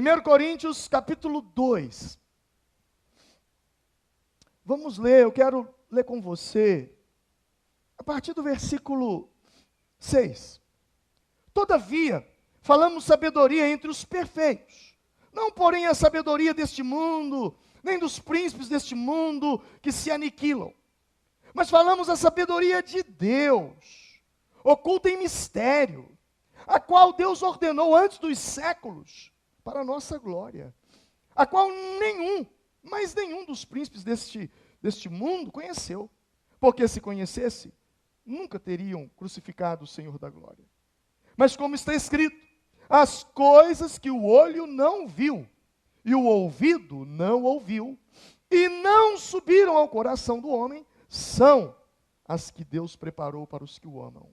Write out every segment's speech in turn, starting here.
1 Coríntios capítulo 2. Vamos ler, eu quero ler com você, a partir do versículo 6. Todavia, falamos sabedoria entre os perfeitos, não porém a sabedoria deste mundo, nem dos príncipes deste mundo que se aniquilam, mas falamos a sabedoria de Deus, oculta em mistério, a qual Deus ordenou antes dos séculos, para a nossa glória, a qual nenhum dos príncipes deste mundo conheceu, porque se conhecesse, nunca teriam crucificado o Senhor da glória. Mas como está escrito, as coisas que o olho não viu, e o ouvido não ouviu, e não subiram ao coração do homem, são as que Deus preparou para os que o amam.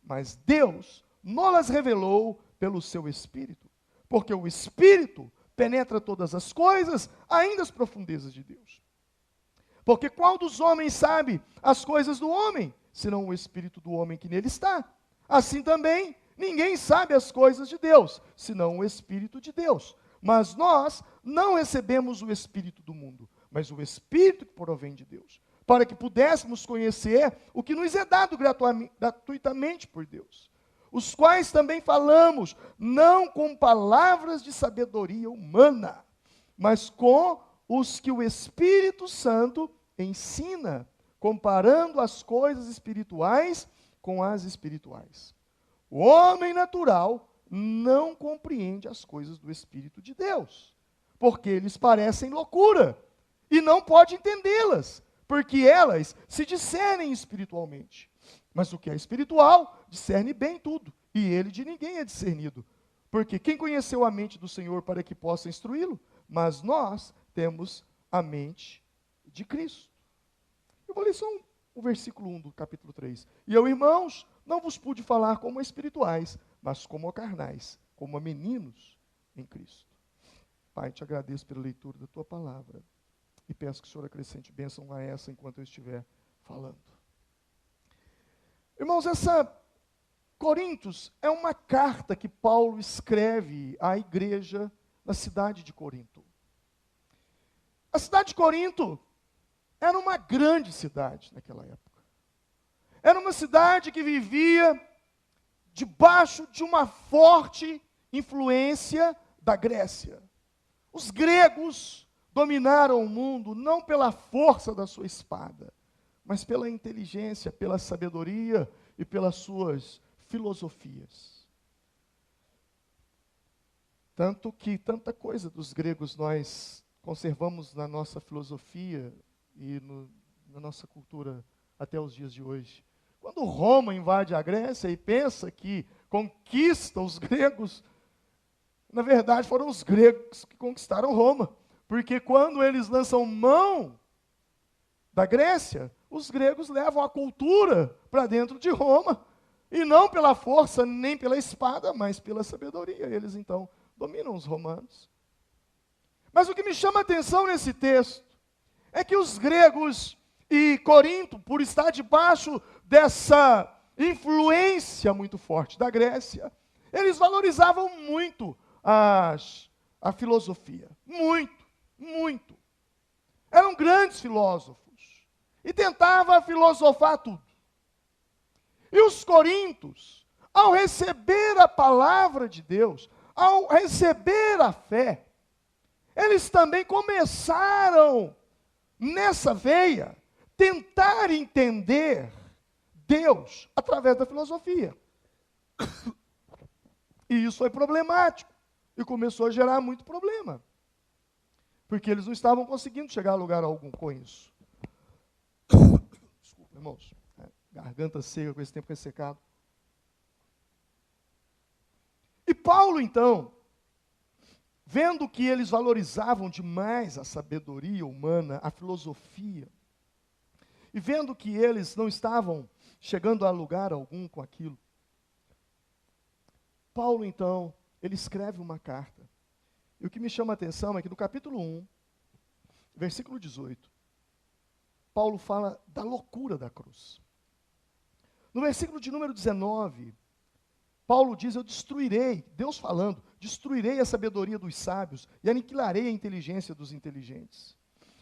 Mas Deus não-las revelou pelo seu Espírito, porque o Espírito penetra todas as coisas, ainda as profundezas de Deus. Porque qual dos homens sabe as coisas do homem, senão o Espírito do homem que nele está? Assim também, ninguém sabe as coisas de Deus, senão o Espírito de Deus. Mas nós não recebemos o Espírito do mundo, mas o Espírito que provém de Deus, para que pudéssemos conhecer o que nos é dado gratuitamente por Deus, os quais também falamos, não com palavras de sabedoria humana, mas com os que o Espírito Santo ensina, comparando as coisas espirituais com as espirituais. O homem natural não compreende as coisas do Espírito de Deus, porque lhes parecem loucura, e não pode entendê-las, porque elas se discernem espiritualmente. Mas o que é espiritual, discerne bem tudo, e ele de ninguém é discernido. Porque quem conheceu a mente do Senhor para que possa instruí-lo? Mas nós temos a mente de Cristo. Eu vou ler só o versículo 1 do capítulo 3. E eu, irmãos, não vos pude falar como a espirituais, mas como a carnais, como a meninos em Cristo. Pai, te agradeço pela leitura da tua palavra, e peço que o Senhor acrescente bênção a essa enquanto eu estiver falando. Irmãos, essa Coríntios é uma carta que Paulo escreve à igreja na cidade de Corinto. A cidade de Corinto era uma grande cidade naquela época. Era uma cidade que vivia debaixo de uma forte influência da Grécia. Os gregos dominaram o mundo não pela força da sua espada, mas pela inteligência, pela sabedoria e pelas suas filosofias. Tanto que tanta coisa dos gregos nós conservamos na nossa filosofia e na nossa cultura até os dias de hoje. Quando Roma invade a Grécia e pensa que conquista os gregos, na verdade foram os gregos que conquistaram Roma. Porque quando eles lançam mão da Grécia, os gregos levam a cultura para dentro de Roma, e não pela força nem pela espada, mas pela sabedoria. Eles então dominam os romanos. Mas o que me chama a atenção nesse texto é que os gregos e Corinto, por estar debaixo dessa influência muito forte da Grécia, eles valorizavam muito a filosofia. Muito. Eram grandes filósofos e tentavam filosofar tudo. E os coríntios, ao receber a palavra de Deus, ao receber a fé, eles também começaram, nessa veia, tentar entender Deus através da filosofia. E isso foi problemático, e começou a gerar muito problema, porque eles não estavam conseguindo chegar a lugar algum com isso. Desculpa, irmãos. Garganta seca com esse tempo ressecado. E Paulo, então, vendo que eles valorizavam demais a sabedoria humana, a filosofia, e vendo que eles não estavam chegando a lugar algum com aquilo, Paulo, então, ele escreve uma carta. E o que me chama a atenção é que no capítulo 1, versículo 18, Paulo fala da loucura da cruz. No versículo de número 19, Paulo diz, eu destruirei, Deus falando, destruirei a sabedoria dos sábios e aniquilarei a inteligência dos inteligentes.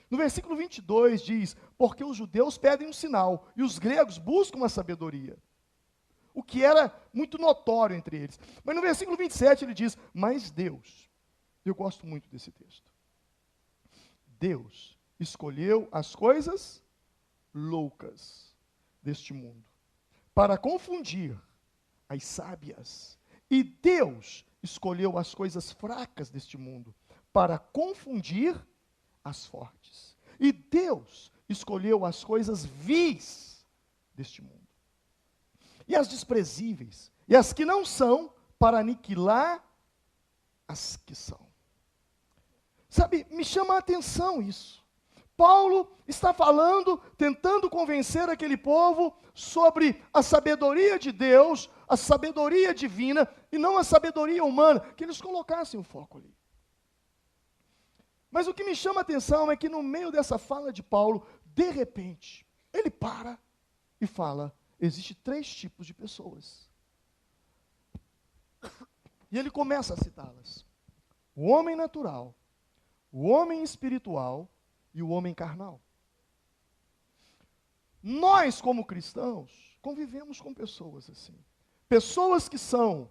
No versículo 22 diz, porque os judeus pedem um sinal e os gregos buscam a sabedoria. O que era muito notório entre eles. Mas no versículo 27 ele diz, mas Deus, eu gosto muito desse texto. Deus escolheu as coisas loucas deste mundo para confundir as sábias. E Deus escolheu as coisas fracas deste mundo para confundir as fortes. E Deus escolheu as coisas vis deste mundo. E as desprezíveis, e as que não são, para aniquilar as que são. Sabe, me chama a atenção isso. Paulo está falando, tentando convencer aquele povo sobre a sabedoria de Deus, a sabedoria divina, e não a sabedoria humana, que eles colocassem o foco ali. Mas o que me chama a atenção é que no meio dessa fala de Paulo, de repente, ele para e fala, existem 3 tipos de pessoas. E ele começa a citá-las. O homem natural, o homem espiritual e o homem carnal. Nós, como cristãos, convivemos com pessoas assim. Pessoas que são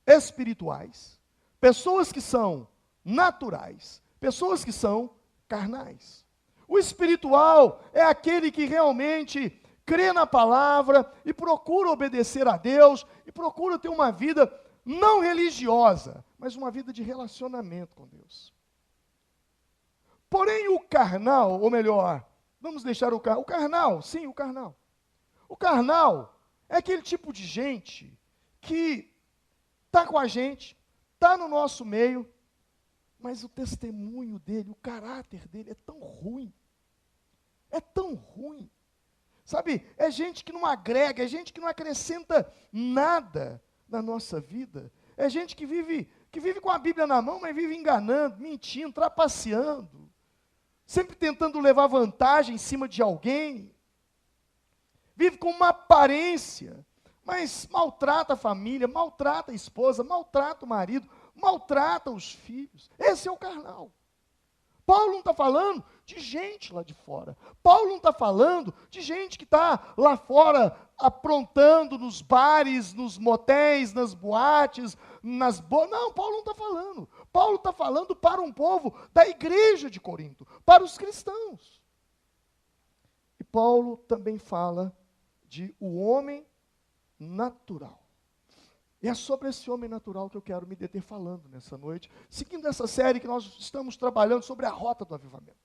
espirituais, pessoas que são naturais, pessoas que são carnais. O espiritual é aquele que realmente crê na palavra e procura obedecer a Deus e procura ter uma vida não religiosa, mas uma vida de relacionamento com Deus. Porém, o carnal, ou melhor, vamos deixar o carnal, sim, o carnal. O carnal é aquele tipo de gente que está com a gente, está no nosso meio, mas o testemunho dele, o caráter dele é tão ruim. É tão ruim. Sabe, é gente que não agrega, é gente que não acrescenta nada na nossa vida. É gente que vive com a Bíblia na mão, mas vive enganando, mentindo, trapaceando. Sempre tentando levar vantagem em cima de alguém. Vive com uma aparência, mas maltrata a família, maltrata a esposa, maltrata o marido, maltrata os filhos. Esse é o carnal. Paulo não está falando de gente lá de fora. Paulo não está falando de gente que está lá fora aprontando nos bares, nos motéis, nas boates, Não, Paulo não está falando. Paulo está falando para um povo da igreja de Corinto, para os cristãos. E Paulo também fala de o homem natural. E é sobre esse homem natural que eu quero me deter falando nessa noite, seguindo essa série que nós estamos trabalhando sobre a rota do avivamento.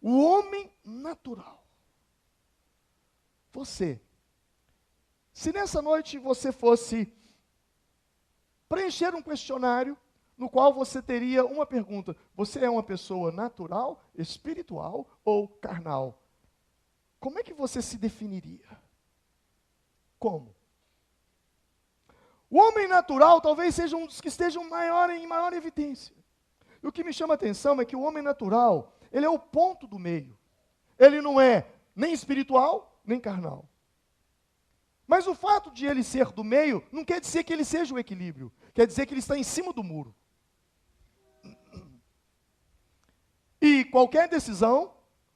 O homem natural. Você. Se nessa noite você fosse preencher um questionário no qual você teria uma pergunta: você é uma pessoa natural, espiritual ou carnal? Como é que você se definiria? Como? O homem natural talvez seja um dos que estejam em maior evidência. E o que me chama a atenção é que o homem natural, ele é o ponto do meio. Ele não é nem espiritual, nem carnal. Mas o fato de ele ser do meio, não quer dizer que ele seja o equilíbrio. Quer dizer que ele está em cima do muro. E qualquer decisão,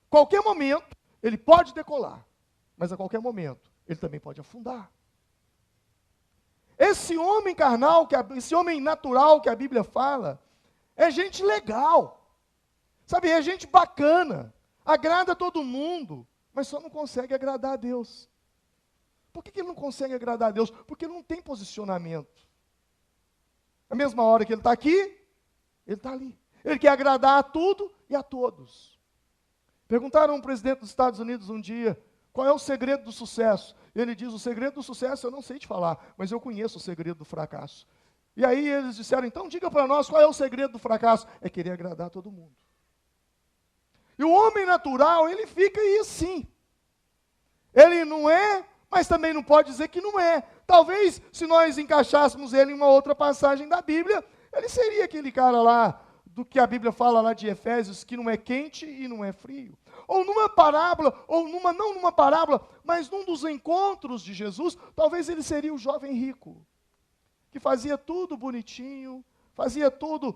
qualquer momento, ele pode decolar. Mas a qualquer momento, ele também pode afundar. Esse homem carnal, esse homem natural que a Bíblia fala, é gente legal. Sabe, é gente bacana. Agrada todo mundo, mas só não consegue agradar a Deus. Por que ele não consegue agradar a Deus? Porque ele não tem posicionamento. Na mesma hora que ele está aqui, ele está ali. Ele quer agradar a tudo e a todos. Perguntaram ao presidente dos Estados Unidos um dia, qual é o segredo do sucesso? Ele diz, o segredo do sucesso eu não sei te falar, mas eu conheço o segredo do fracasso. E aí eles disseram, então diga para nós qual é o segredo do fracasso. É querer agradar a todo mundo. E o homem natural, ele fica aí assim. Ele não é, mas também não pode dizer que não é. Talvez, se nós encaixássemos ele em uma outra passagem da Bíblia, ele seria aquele cara lá, do que a Bíblia fala lá de Efésios, que não é quente e não é frio. Ou numa parábola, não numa parábola, mas num dos encontros de Jesus, talvez ele seria o jovem rico. que fazia tudo bonitinho, fazia tudo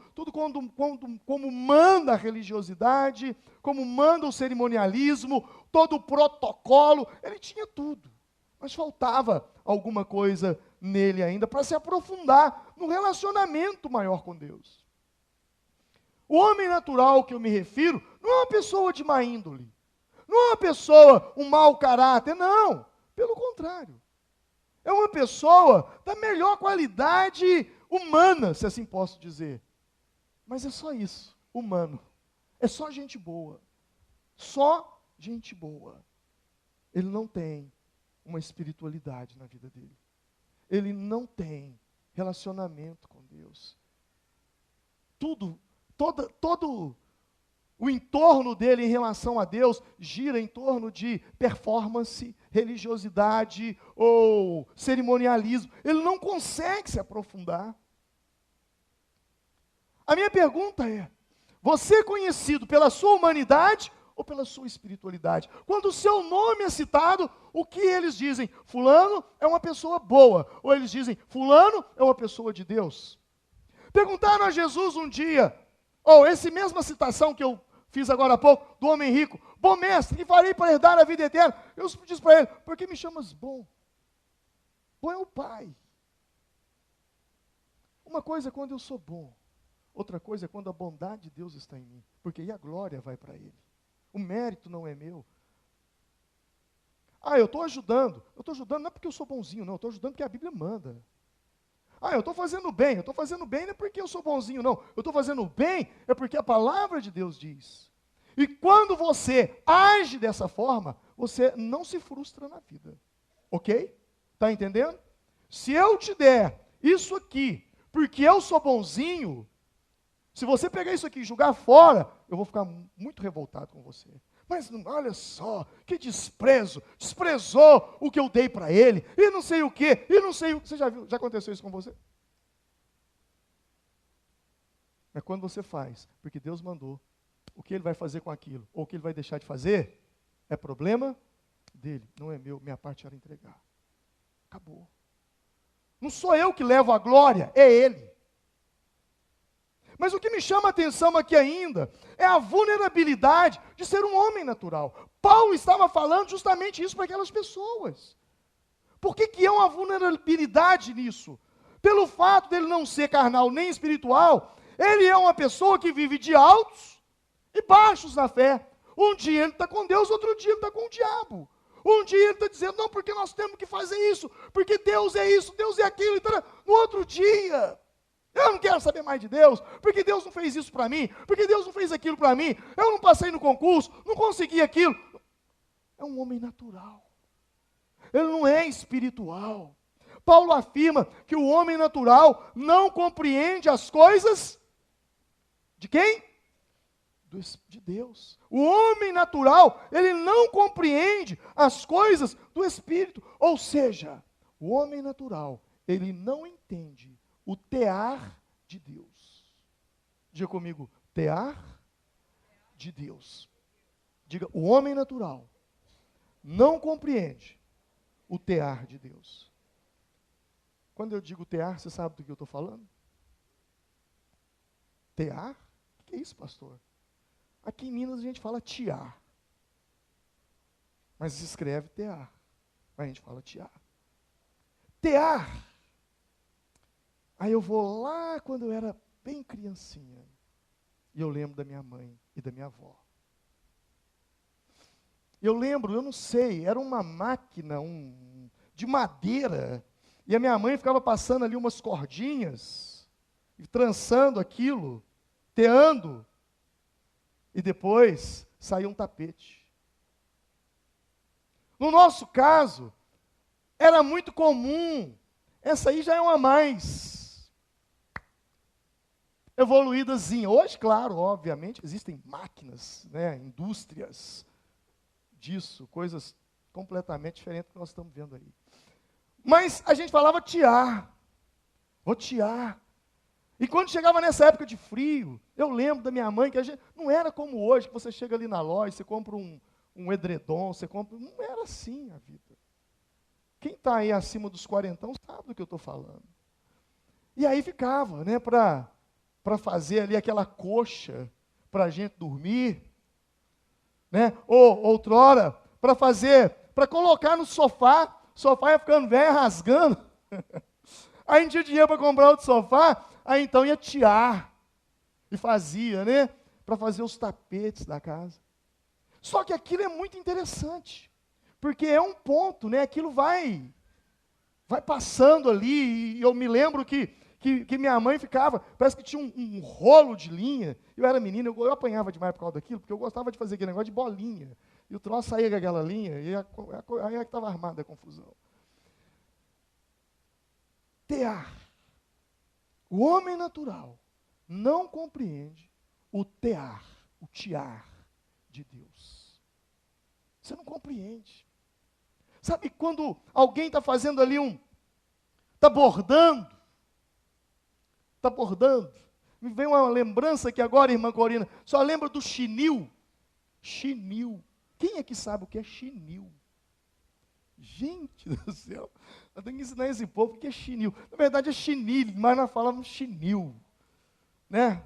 como manda a religiosidade, como manda o cerimonialismo, todo o protocolo, ele tinha tudo. Mas faltava alguma coisa nele ainda para se aprofundar no relacionamento maior com Deus. O homem natural que eu me refiro não é uma pessoa de má índole, não é uma pessoa, um mau caráter, não. Pelo contrário. É uma pessoa da melhor qualidade humana, se assim posso dizer. Mas é só isso, humano. É só gente boa. Só gente boa. Ele não tem uma espiritualidade na vida dele. Ele não tem relacionamento com Deus. Todo o entorno dele em relação a Deus gira em torno de performance, religiosidade ou cerimonialismo. Ele não consegue se aprofundar. A minha pergunta é: você é conhecido pela sua humanidade ou pela sua espiritualidade? Quando o seu nome é citado, o que eles dizem? Fulano é uma pessoa boa. Ou eles dizem, fulano é uma pessoa de Deus. Perguntaram a Jesus um dia, essa mesma citação que eu fiz agora há pouco, do homem rico: bom mestre, que farei para herdar a vida eterna? Eu disse para ele: por que me chamas bom? Bom é o Pai. Uma coisa é quando eu sou bom, outra coisa é quando a bondade de Deus está em mim, porque aí a glória vai para Ele. O mérito não é meu. Eu estou ajudando não é porque eu sou bonzinho, não, eu estou ajudando porque a Bíblia manda. Eu estou fazendo bem não é porque eu sou bonzinho, não. Eu estou fazendo bem é porque a palavra de Deus diz. E quando você age dessa forma, você não se frustra na vida. Ok? Está entendendo? Se eu te der isso aqui, porque eu sou bonzinho, se você pegar isso aqui e jogar fora, eu vou ficar muito revoltado com você. Mas olha só, que desprezou o que eu dei para ele, e não sei o quê, e não sei o que. Você já viu, já aconteceu isso com você? É quando você faz, porque Deus mandou, o que ele vai fazer com aquilo, ou o que ele vai deixar de fazer, é problema dele, não é meu, minha parte era entregar. Acabou. Não sou eu que levo a glória, é ele. Mas o que me chama a atenção aqui ainda é a vulnerabilidade de ser um homem natural. Paulo estava falando justamente isso para aquelas pessoas. Por que há uma vulnerabilidade nisso? Pelo fato dele não ser carnal nem espiritual, ele é uma pessoa que vive de altos e baixos na fé. Um dia ele está com Deus, outro dia ele está com o diabo. Um dia ele está dizendo, não, porque nós temos que fazer isso, porque Deus é isso, Deus é aquilo. Então, no outro dia, eu não quero saber mais de Deus, porque Deus não fez isso para mim, porque Deus não fez aquilo para mim, eu não passei no concurso, não consegui aquilo. É um homem natural. Ele não é espiritual. Paulo afirma que o homem natural não compreende as coisas de quem? De Deus. O homem natural, ele não compreende as coisas do Espírito. Ou seja, o homem natural, ele não entende o tear de Deus. Diga comigo, tear de Deus. Diga, o homem natural não compreende o tear de Deus. Quando eu digo tear, você sabe do que eu estou falando? Tear? O que é isso, pastor? Aqui em Minas a gente fala tiar. Mas se escreve tear. Mas a gente fala tiar. Tear. Aí eu vou lá quando eu era bem criancinha. E eu lembro da minha mãe e da minha avó. Eu lembro, eu não sei, era uma máquina de madeira. E a minha mãe ficava passando ali umas cordinhas, e trançando aquilo, teando. E depois saía um tapete. No nosso caso, era muito comum, essa aí já é uma mais evoluídazinha. Hoje, claro, obviamente, existem máquinas, indústrias disso, coisas completamente diferentes do que nós estamos vendo aí. Mas a gente falava tiar, vou tiar. E quando chegava nessa época de frio, eu lembro da minha mãe, que a gente, não era como hoje, que você chega ali na loja, você compra um edredom, não era assim a vida. Quem está aí acima dos 40 sabe do que eu estou falando. E aí ficava, né, para fazer ali aquela coxa para a gente dormir, né? Ou outrora, para colocar no sofá, o sofá ia ficando velho, rasgando. Aí não tinha dinheiro para comprar outro sofá, aí então ia tiar, e fazia, né? Para fazer os tapetes da casa. Só que aquilo é muito interessante, porque é um ponto, né? Aquilo vai passando ali, e eu me lembro que minha mãe ficava, parece que tinha um rolo de linha. Eu era menino, eu apanhava demais por causa daquilo, porque eu gostava de fazer aquele negócio de bolinha. E o troço saía com aquela linha, e aí é que estava armada a confusão. Tear. O homem natural não compreende o tear, o tiar de Deus. Você não compreende. Sabe quando alguém está fazendo ali está bordando, me vem uma lembrança que agora, irmã Corina, só lembra do chinil. Chinil. Quem é que sabe o que é chinil? Gente do céu, eu tenho que ensinar esse povo o que é chinil. Na verdade é chinil, mas nós falamos chinil, né?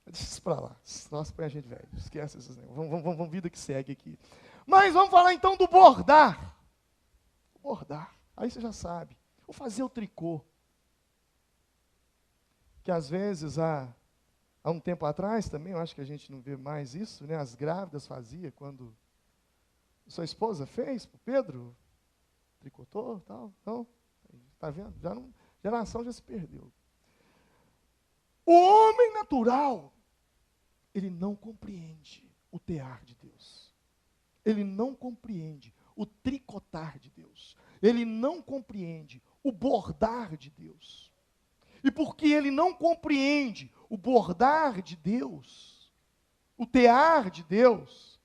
Deixa isso para lá, nossa, põe a gente velho, esquece esses negócios, vamos vida que segue aqui. Mas vamos falar então do bordar. Bordar, aí você já sabe. Ou fazer o tricô. Que às vezes, há um tempo atrás também, eu acho que a gente não vê mais isso, né? As grávidas faziam, quando sua esposa fez para o Pedro, tricotou e tal. Então, está vendo? Geração já se perdeu. O homem natural, ele não compreende o tear de Deus. Ele não compreende o tricotar de Deus. Ele não compreende o bordar de Deus. E porque ele não compreende o bordar de Deus, o tear de Deus,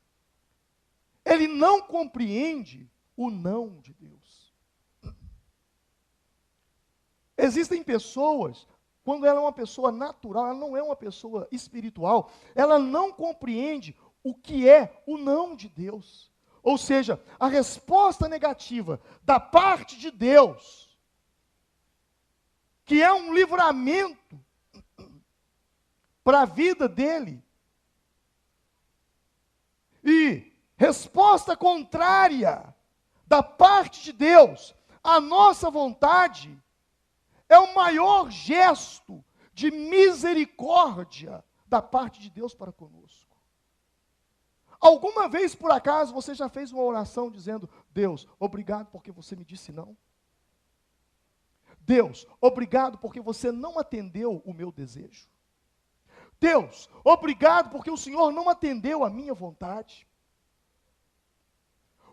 ele não compreende o não de Deus. Existem pessoas, quando ela é uma pessoa natural, ela não é uma pessoa espiritual, ela não compreende o que é o não de Deus. Ou seja, a resposta negativa da parte de Deus, que é um livramento para a vida dele. E resposta contrária da parte de Deus à nossa vontade é o maior gesto de misericórdia da parte de Deus para conosco. Alguma vez, por acaso, você já fez uma oração dizendo: Deus, obrigado porque você me disse não? Deus, obrigado porque você não atendeu o meu desejo. Deus, obrigado porque o Senhor não atendeu a minha vontade.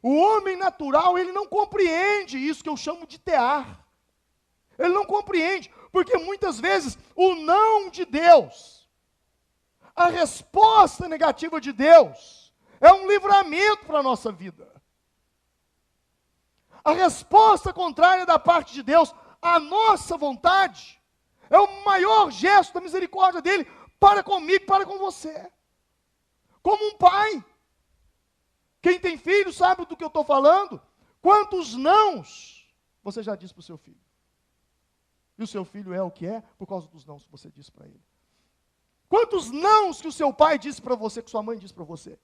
O homem natural, ele não compreende isso que eu chamo de tear. Ele não compreende, porque muitas vezes o não de Deus, a resposta negativa de Deus, é um livramento para a nossa vida. A resposta contrária da parte de Deus à nossa vontade é o maior gesto da misericórdia dele para comigo, para com você. Como um pai. Quem tem filho sabe do que eu estou falando. Quantos nãos você já disse para o seu filho? E o seu filho é o que é por causa dos nãos que você disse para ele. Quantos nãos que o seu pai disse para você, que sua mãe disse para você?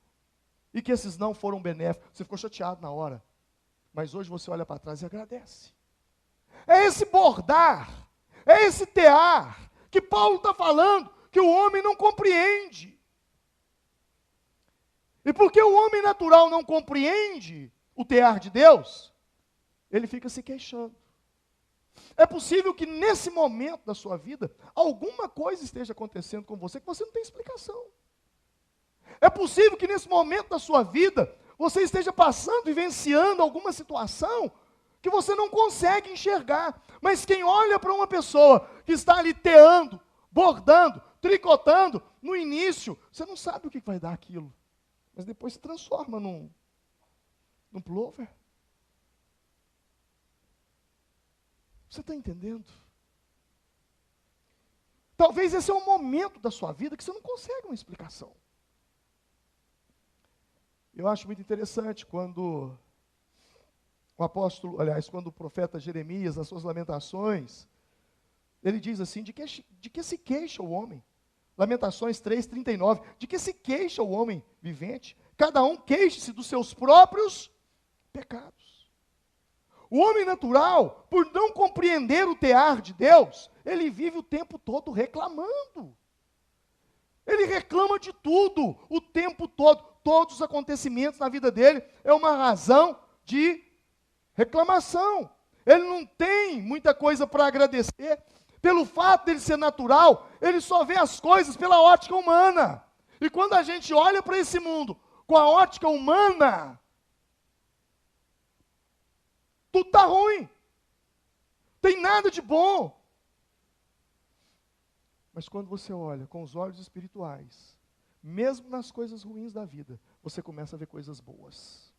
E que esses não foram benéficos. Você ficou chateado na hora. Mas hoje você olha para trás e agradece. É esse bordar, é esse tear, que Paulo está falando, que o homem não compreende. E porque o homem natural não compreende o tear de Deus, ele fica se queixando. É possível que nesse momento da sua vida, alguma coisa esteja acontecendo com você que você não tem explicação. É possível que nesse momento da sua vida, você esteja passando, vivenciando alguma situação que você não consegue enxergar. Mas quem olha para uma pessoa que está ali teando, bordando, tricotando, no início, você não sabe o que vai dar aquilo. Mas depois se transforma num pullover. Você está entendendo? Talvez esse é um momento da sua vida que você não consegue uma explicação. Eu acho muito interessante quando o apóstolo, aliás, quando o profeta Jeremias, nas suas lamentações, Ele diz assim, de que se queixa o homem? Lamentações 3:39, de que se queixa o homem vivente? Cada um queixe-se dos seus próprios pecados. O homem natural, por não compreender o tear de Deus, ele vive o tempo todo reclamando. Ele reclama de tudo, o tempo todo. Todos os acontecimentos na vida dele é uma razão de reclamação. Ele não tem muita coisa para agradecer. Pelo fato dele ser natural, ele só vê as coisas pela ótica humana. E quando a gente olha para esse mundo com a ótica humana, tudo está ruim. Tem nada de bom. Mas quando você olha com os olhos espirituais, mesmo nas coisas ruins da vida, você começa a ver coisas boas.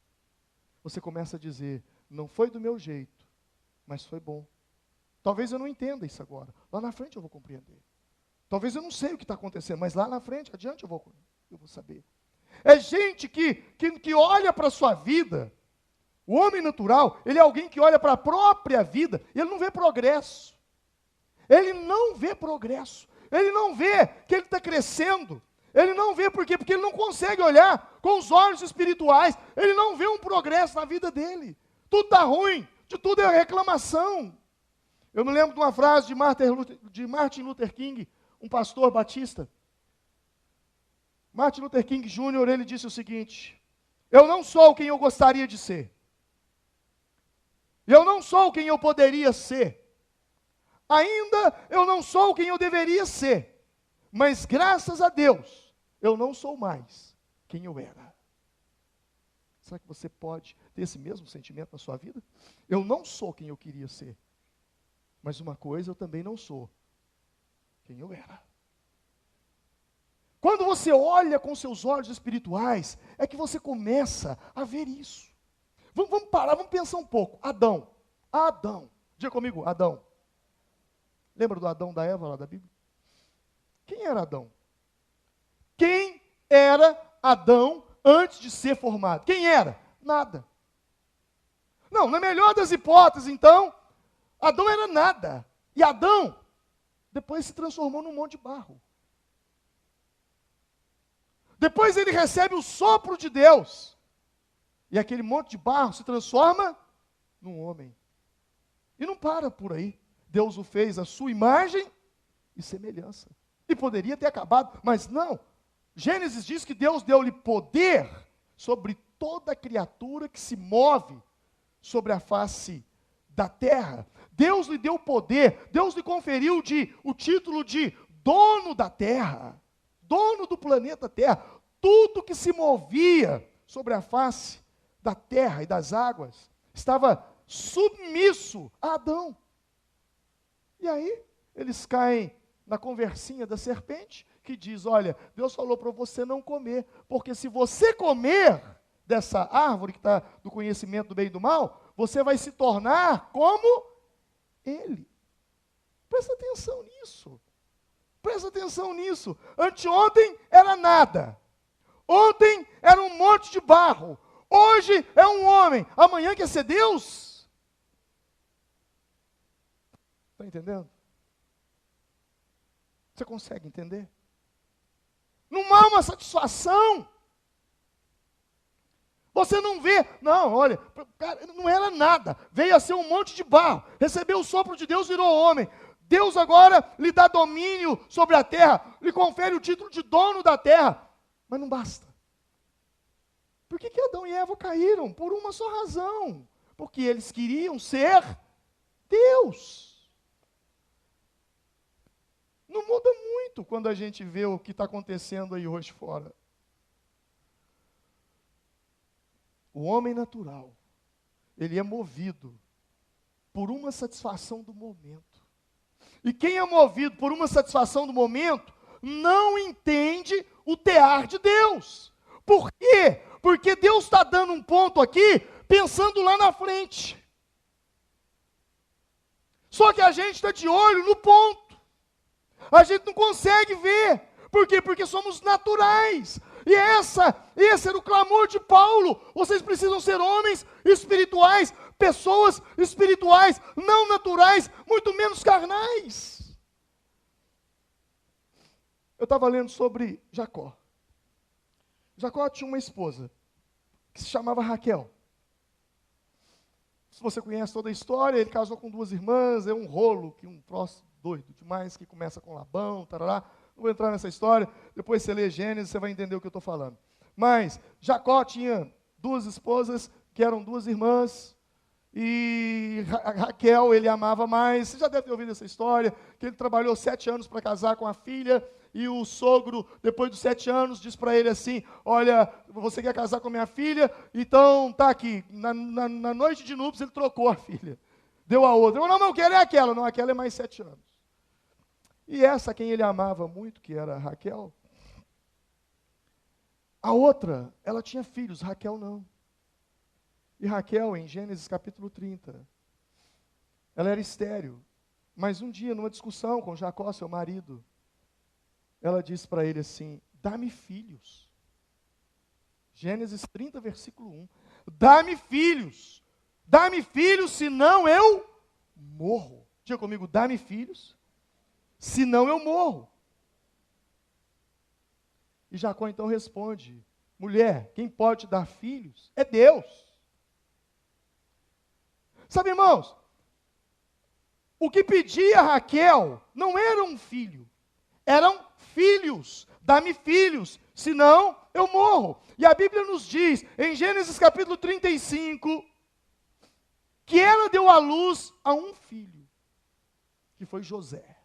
Você começa a dizer, não foi do meu jeito, mas foi bom. Talvez eu não entenda isso agora. Lá na frente eu vou compreender. Talvez eu não sei o que está acontecendo, mas lá na frente, adiante eu vou saber. É gente que olha para a sua vida. O homem natural, ele é alguém que olha para a própria vida e ele não vê progresso. Ele não vê progresso. Ele não vê que ele está crescendo. Ele não vê por quê? Porque ele não consegue olhar com os olhos espirituais. Ele não vê um progresso na vida dele. Tudo está ruim, de tudo é reclamação. Eu me lembro de uma frase de Martin Luther King, um pastor batista. Martin Luther King Jr., ele disse o seguinte: eu não sou quem eu gostaria de ser. Eu não sou quem eu poderia ser. Ainda eu não sou quem eu deveria ser. Mas graças a Deus, eu não sou mais quem eu era. Será que você pode ter esse mesmo sentimento na sua vida? Eu não sou quem eu queria ser. Mas uma coisa eu também não sou quem eu era. Quando você olha com seus olhos espirituais, é que você começa a ver isso. Vamos parar, vamos pensar um pouco. Adão. Diga comigo, Adão. Lembra do Adão da Eva lá da Bíblia? Quem era Adão? Quem era Adão antes de ser formado? Quem era? Nada. Não, na melhor das hipóteses, então, Adão era nada. E Adão, depois se transformou num monte de barro. Depois ele recebe o sopro de Deus. E aquele monte de barro se transforma num homem. E não para por aí. Deus o fez à sua imagem e semelhança. E poderia ter acabado, mas não. Gênesis diz que Deus deu-lhe poder sobre toda criatura que se move sobre a face da terra. Deus lhe deu poder, Deus lhe conferiu o título de dono da terra, dono do planeta Terra. Tudo que se movia sobre a face da terra e das águas estava submisso a Adão. E aí, eles caem na conversinha da serpente, que diz, olha, Deus falou para você não comer, porque se você comer dessa árvore que está do conhecimento do bem e do mal, você vai se tornar como ele. Presta atenção nisso. Presta atenção nisso. Anteontem era nada. Ontem era um monte de barro. Hoje é um homem. Amanhã quer ser Deus? Está entendendo? Você consegue entender? Não há uma satisfação. Você não vê, não, olha, cara, não era nada, veio a ser um monte de barro, recebeu o sopro de Deus, virou homem. Deus agora lhe dá domínio sobre a terra, lhe confere o título de dono da terra, mas não basta. Por que Adão e Eva caíram? Por uma só razão, porque eles queriam ser Deus. Não muda muito quando a gente vê o que está acontecendo aí hoje fora. O homem natural, ele é movido por uma satisfação do momento. E quem é movido por uma satisfação do momento, não entende o tear de Deus. Por quê? Porque Deus está dando um ponto aqui, pensando lá na frente. Só que a gente está de olho no ponto. A gente não consegue ver. Por quê? Porque somos naturais. E esse era o clamor de Paulo. Vocês precisam ser homens espirituais, pessoas espirituais, não naturais, muito menos carnais. Eu estava lendo sobre Jacó. Jacó tinha uma esposa que se chamava Raquel. Se você conhece toda a história, ele casou com duas irmãs, é um rolo, que um troço doido demais, que começa com Labão, tarará. Não vou entrar nessa história, depois você lê Gênesis, você vai entender o que eu estou falando. Mas Jacó tinha duas esposas, que eram duas irmãs, e Raquel ele amava mais. Você já deve ter ouvido essa história, que ele trabalhou 7 anos para casar com a filha, e o sogro, depois dos 7 anos, diz para ele assim: olha, você quer casar com a minha filha? Então, tá aqui. Na noite de núpcias, ele trocou a filha. Deu a outra. Não, eu quero é aquela. Não, aquela é mais 7 anos. E essa, quem ele amava muito, que era Raquel, a outra, ela tinha filhos, Raquel não. E Raquel, em Gênesis capítulo 30, ela era estéril. Mas um dia, numa discussão com Jacó, seu marido, ela disse para ele assim: dá-me filhos. Gênesis 30, versículo 1. Dá-me filhos, senão eu morro. Diga comigo, dá-me filhos, senão eu morro. E Jacó então responde: mulher, quem pode te dar filhos é Deus. Sabe, irmãos, o que pedia Raquel não era um filho, eram filhos. Dá-me filhos, senão eu morro. E a Bíblia nos diz, em Gênesis capítulo 35, que ela deu à luz a um filho, que foi José.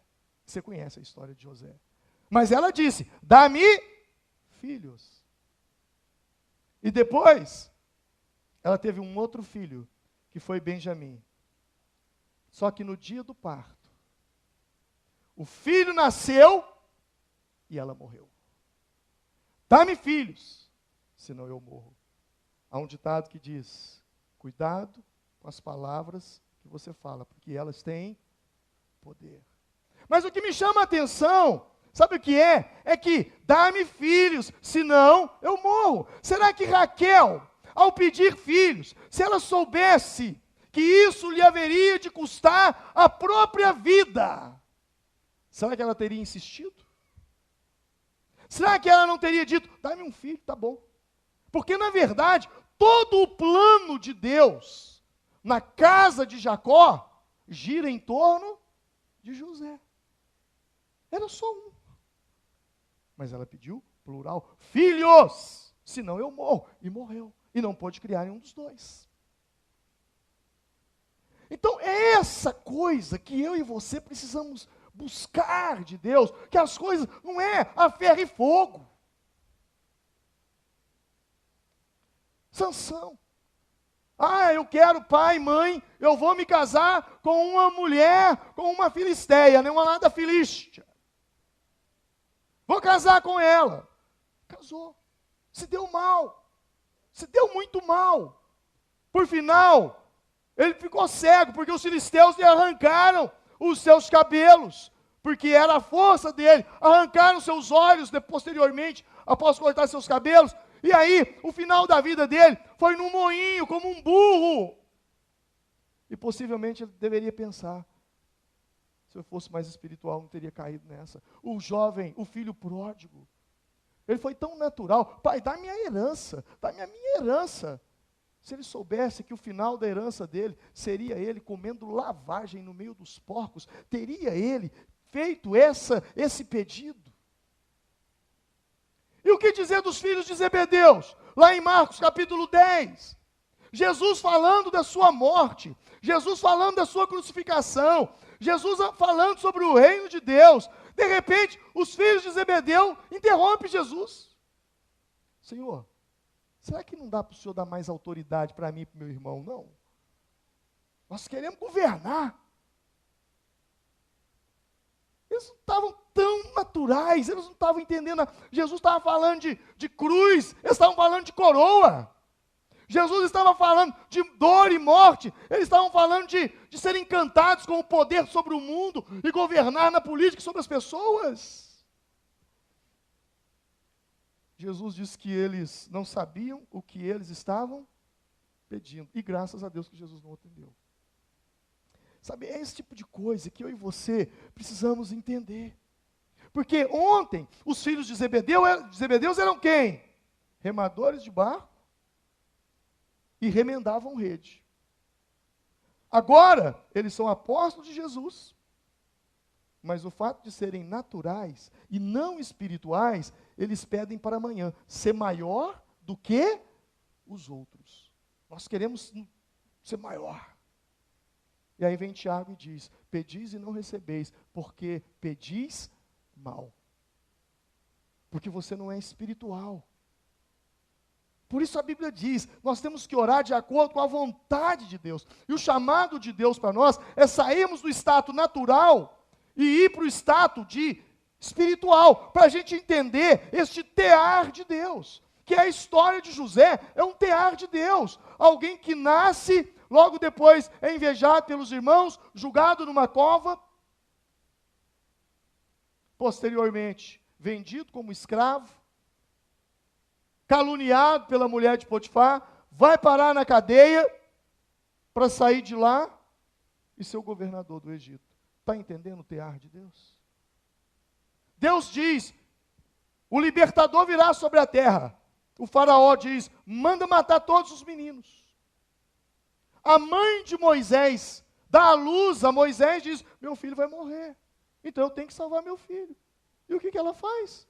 Você conhece a história de José. Mas ela disse: dá-me filhos. E depois, ela teve um outro filho, que foi Benjamim. Só que no dia do parto, o filho nasceu e ela morreu. Dá-me filhos, senão eu morro. Há um ditado que diz: cuidado com as palavras que você fala, porque elas têm poder. Mas o que me chama a atenção, sabe o que é? É que dá-me filhos, senão eu morro. Será que Raquel, ao pedir filhos, se ela soubesse que isso lhe haveria de custar a própria vida, será que ela teria insistido? Será que ela não teria dito: dá-me um filho, tá bom? Porque, na verdade, todo o plano de Deus na casa de Jacó gira em torno de José. Era só um. Mas ela pediu plural: filhos, senão eu morro. E morreu. E não pôde criar nenhum dos dois. Então, é essa coisa que eu e você precisamos buscar de Deus, que as coisas não é a ferro e fogo. Sansão: eu quero pai, mãe, eu vou me casar com uma mulher, com uma filisteia, nem uma nada filístia. Vou casar com ela. Casou. Se deu mal. Se deu muito mal. Por final, ele ficou cego, porque os filisteus lhe arrancaram os seus cabelos, porque era a força dele. Arrancaram seus olhos posteriormente, após cortar seus cabelos. E aí, o final da vida dele foi num moinho, como um burro. E possivelmente ele deveria pensar: se eu fosse mais espiritual, não teria caído nessa. O jovem, o filho pródigo, ele foi tão natural: pai, dá minha herança, dá-me a minha herança. Se ele soubesse que o final da herança dele seria ele comendo lavagem no meio dos porcos, teria ele feito esse pedido? E o que dizer dos filhos de Zebedeus? Lá em Marcos capítulo 10, Jesus falando da sua morte, Jesus falando da sua crucificação, Jesus falando sobre o reino de Deus. De repente, os filhos de Zebedeu interrompem Jesus: Senhor, será que não dá para o Senhor dar mais autoridade para mim e para o meu irmão? Não. Nós queremos governar. Eles não estavam tão naturais, eles não estavam entendendo. Jesus estava falando de cruz, eles estavam falando de coroa. Jesus estava falando de dor e morte, eles estavam falando de serem encantados com o poder sobre o mundo e governar na política sobre as pessoas. Jesus disse que eles não sabiam o que eles estavam pedindo, e graças a Deus que Jesus não atendeu. Sabe, é esse tipo de coisa que eu e você precisamos entender. Porque ontem, os filhos de Zebedeus eram quem? Remadores de barco e remendavam rede. Agora, eles são apóstolos de Jesus. Mas o fato de serem naturais e não espirituais, eles pedem para amanhã ser maior do que os outros. Nós queremos ser maior. E aí vem Tiago e diz: pedis e não recebeis, porque pedis mal. Porque você não é espiritual. Por isso a Bíblia diz, nós temos que orar de acordo com a vontade de Deus. E o chamado de Deus para nós é sairmos do status natural e ir para o status de espiritual, para a gente entender este tear de Deus, que é a história de José, é um tear de Deus. Alguém que nasce, logo depois é invejado pelos irmãos, julgado numa cova, posteriormente vendido como escravo, caluniado pela mulher de Potifar, vai parar na cadeia para sair de lá e ser o governador do Egito. Está entendendo o tear de Deus? Deus diz, o libertador virá sobre a terra. O faraó diz, manda matar todos os meninos. A mãe de Moisés dá a luz a Moisés e diz, meu filho vai morrer. Então eu tenho que salvar meu filho. E o que ela faz?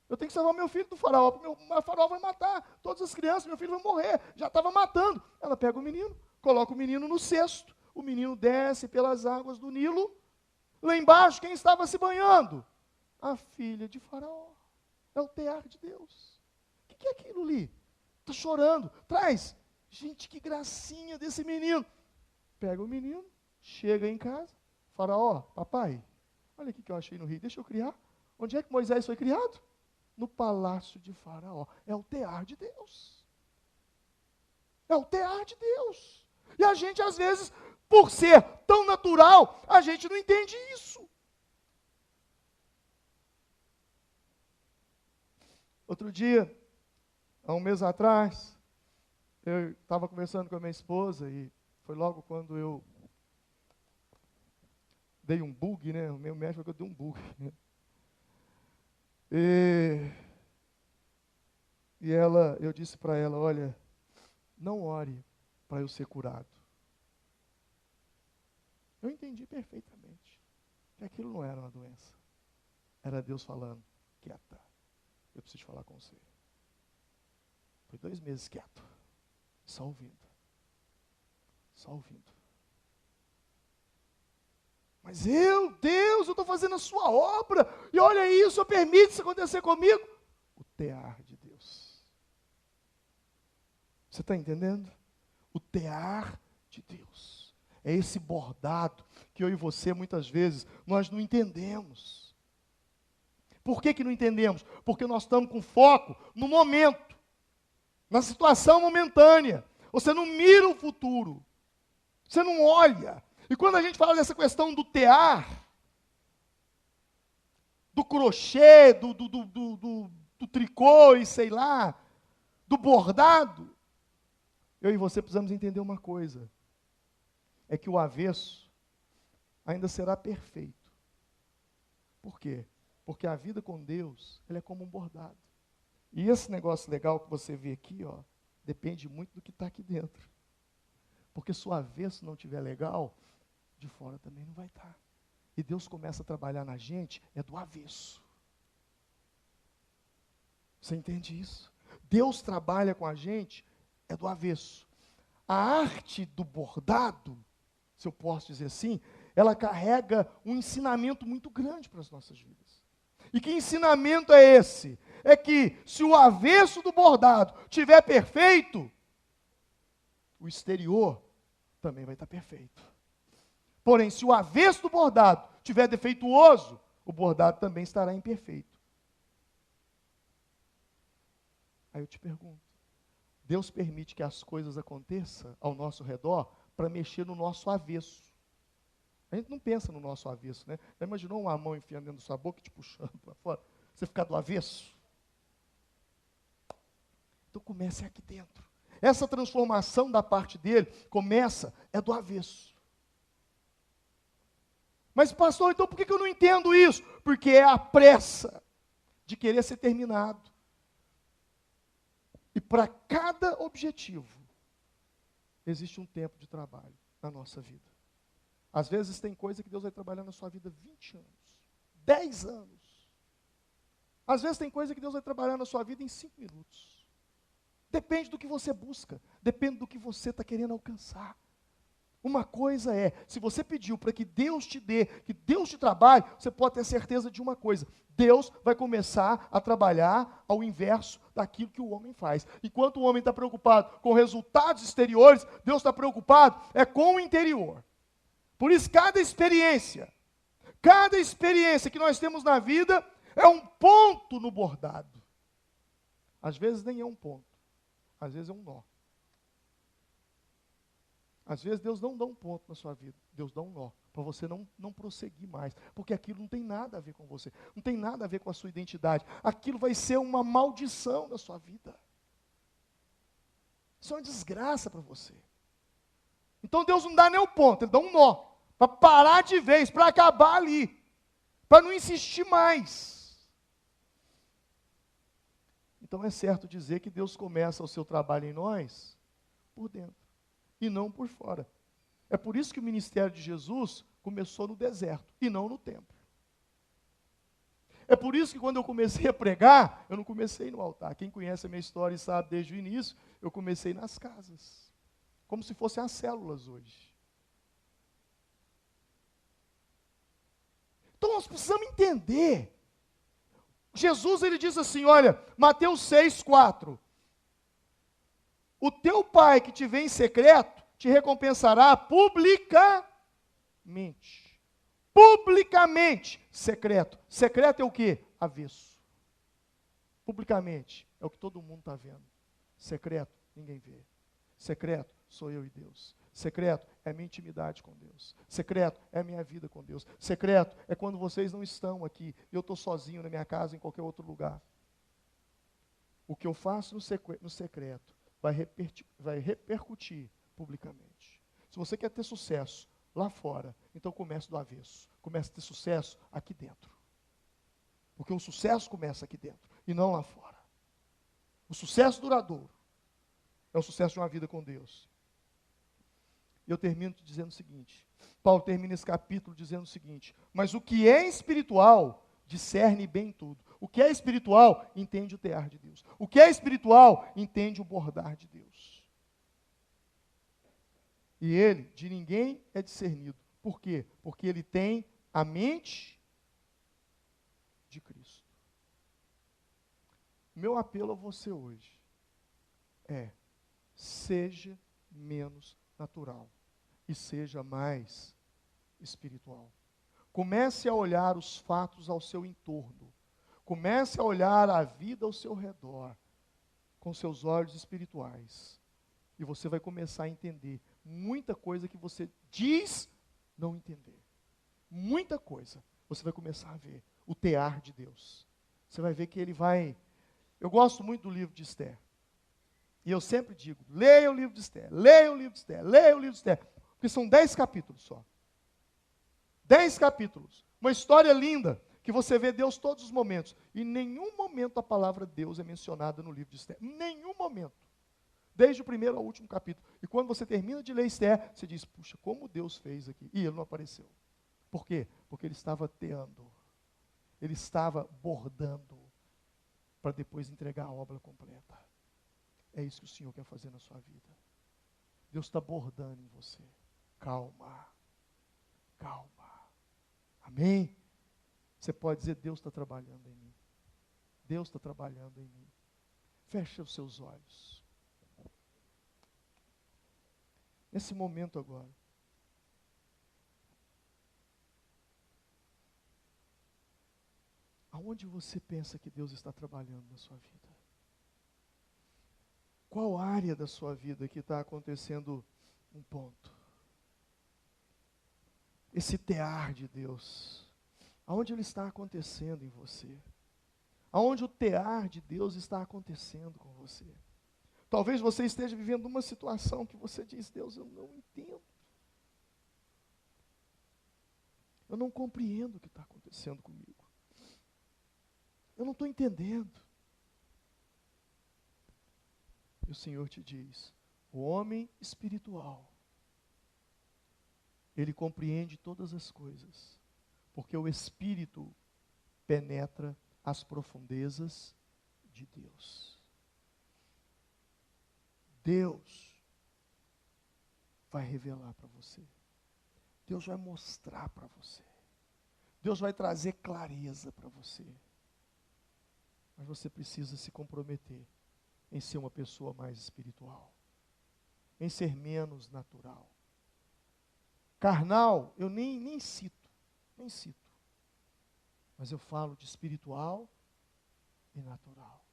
Eu tenho que salvar meu filho do faraó, porque o faraó vai matar todas as crianças, meu filho vai morrer, já estava matando. Ela pega o menino, coloca o menino no cesto, o menino desce pelas águas do Nilo, lá embaixo quem estava se banhando? A filha de faraó. É o tear de Deus. O que é aquilo ali? Está chorando, traz. Gente, que gracinha desse menino. Pega o menino, chega em casa, faraó, papai, olha o que eu achei no rio, deixa eu criar. Onde é que Moisés foi criado? No palácio de Faraó. É o tear de Deus. É o tear de Deus. E a gente, às vezes, por ser tão natural, a gente não entende isso. Outro dia, há um mês atrás, eu estava conversando com a minha esposa e foi logo quando eu dei um bug, né? O meu médico falou que eu dei um bug. E eu disse para ela, olha, não ore para eu ser curado. Eu entendi perfeitamente que aquilo não era uma doença. Era Deus falando, quieta, eu preciso falar com você. Foi 2 meses quieto, só ouvindo. Só ouvindo. Mas Deus, eu estou fazendo a sua obra, e olha isso, permite isso acontecer comigo. O tear de Deus. Você está entendendo? O tear de Deus. É esse bordado que eu e você, muitas vezes, nós não entendemos. Por que não entendemos? Porque nós estamos com foco no momento, na situação momentânea. Você não mira o futuro. Você não olha. E quando a gente fala dessa questão do tear, do crochê, do tricô e sei lá, do bordado, eu e você precisamos entender uma coisa. É que o avesso ainda será perfeito. Por quê? Porque a vida com Deus, ela é como um bordado. E esse negócio legal que você vê aqui, ó, depende muito do que está aqui dentro. Porque se o avesso não estiver legal, de fora também não vai estar. E Deus começa a trabalhar na gente, é do avesso. Você entende isso? Deus trabalha com a gente, é do avesso. A arte do bordado, se eu posso dizer assim, ela carrega um ensinamento muito grande para as nossas vidas. E que ensinamento é esse? É que se o avesso do bordado estiver perfeito, o exterior também vai estar perfeito. Porém, se o avesso do bordado estiver defeituoso, o bordado também estará imperfeito. Aí eu te pergunto, Deus permite que as coisas aconteçam ao nosso redor para mexer no nosso avesso. A gente não pensa no nosso avesso, né? Já imaginou uma mão enfiando dentro da sua boca e te puxando para fora? Você ficar do avesso? Então comece aqui dentro. Essa transformação da parte dele começa, é do avesso. Mas pastor, então por que eu não entendo isso? Porque é a pressa de querer ser terminado. E para cada objetivo, existe um tempo de trabalho na nossa vida. Às vezes tem coisa que Deus vai trabalhar na sua vida 20 anos, 10 anos. Às vezes tem coisa que Deus vai trabalhar na sua vida em 5 minutos. Depende do que você busca, depende do que você está querendo alcançar. Uma coisa é, se você pediu para que Deus te dê, que Deus te trabalhe, você pode ter certeza de uma coisa: Deus vai começar a trabalhar ao inverso daquilo que o homem faz. Enquanto o homem está preocupado com resultados exteriores, Deus está preocupado com o interior. Por isso, cada experiência que nós temos na vida é um ponto no bordado. Às vezes nem é um ponto, às vezes é um nó. Às vezes Deus não dá um ponto na sua vida, Deus dá um nó, para você não prosseguir mais, porque aquilo não tem nada a ver com você, não tem nada a ver com a sua identidade, aquilo vai ser uma maldição na sua vida. Isso é uma desgraça para você. Então Deus não dá nem um ponto, Ele dá um nó, para parar de vez, para acabar ali, para não insistir mais. Então é certo dizer que Deus começa o seu trabalho em nós por dentro e não por fora. É por isso que o ministério de Jesus começou no deserto e não no templo. É por isso que quando eu comecei a pregar, eu não comecei no altar. Quem conhece a minha história e sabe desde o início, eu comecei nas casas, como se fossem as células hoje. Então nós precisamos entender. Jesus, ele diz assim, olha, Mateus 6:4. O teu pai que te vê em secreto, te recompensará publicamente. Publicamente. Secreto. Secreto é o quê? Avesso. Publicamente. É o que todo mundo está vendo. Secreto, ninguém vê. Secreto, sou eu e Deus. Secreto é a minha intimidade com Deus. Secreto é a minha vida com Deus. Secreto é quando vocês não estão aqui e eu estou sozinho na minha casa, em qualquer outro lugar. O que eu faço no secreto vai repercutir publicamente. Se você quer ter sucesso lá fora, então comece do avesso. Comece a ter sucesso aqui dentro. Porque o sucesso começa aqui dentro e não lá fora. O sucesso duradouro é o sucesso de uma vida com Deus. E eu termino dizendo o seguinte, Paulo termina esse capítulo dizendo o seguinte: mas o que é espiritual discerne bem tudo. O que é espiritual entende o tear de Deus. O que é espiritual entende o bordar de Deus. E ele, de ninguém é discernido. Por quê? Porque ele tem a mente de Cristo. Meu apelo a você hoje é: seja menos natural e seja mais espiritual. Comece a olhar os fatos ao seu entorno. Comece a olhar a vida ao seu redor com seus olhos espirituais. E você vai começar a entender muita coisa que você diz não entender. Muita coisa. Você vai começar a ver o tear de Deus. Você vai ver que ele vai... Eu gosto muito do livro de Esther. E eu sempre digo, leia o livro de Esther, leia o livro de Esther, leia o livro de Esther. Porque são 10 capítulos só. 10 capítulos. Uma história linda, que você vê Deus todos os momentos. E em nenhum momento a palavra Deus é mencionada no livro de Esther. Em nenhum momento. Desde o primeiro ao último capítulo. E quando você termina de ler Esther, você diz, puxa, como Deus fez aqui. E ele não apareceu. Por quê? Porque ele estava teando. Ele estava bordando para depois entregar a obra completa. É isso que o Senhor quer fazer na sua vida. Deus está bordando em você. Calma. Calma. Amém? Você pode dizer, Deus está trabalhando em mim. Deus está trabalhando em mim. Feche os seus olhos. Nesse momento agora. Aonde você pensa que Deus está trabalhando na sua vida? Qual área da sua vida que está acontecendo um ponto? Esse tear de Deus, aonde ele está acontecendo em você? Aonde o tear de Deus está acontecendo com você? Talvez você esteja vivendo uma situação que você diz, Deus, eu não entendo. Eu não compreendo o que está acontecendo comigo. Eu não estou entendendo. E o Senhor te diz, o homem espiritual, ele compreende todas as coisas, porque o Espírito penetra as profundezas de Deus. Deus vai revelar para você. Deus vai mostrar para você. Deus vai trazer clareza para você. Mas você precisa se comprometer em ser uma pessoa mais espiritual, em ser menos natural. Carnal, eu nem cito. Mas eu falo de espiritual e natural.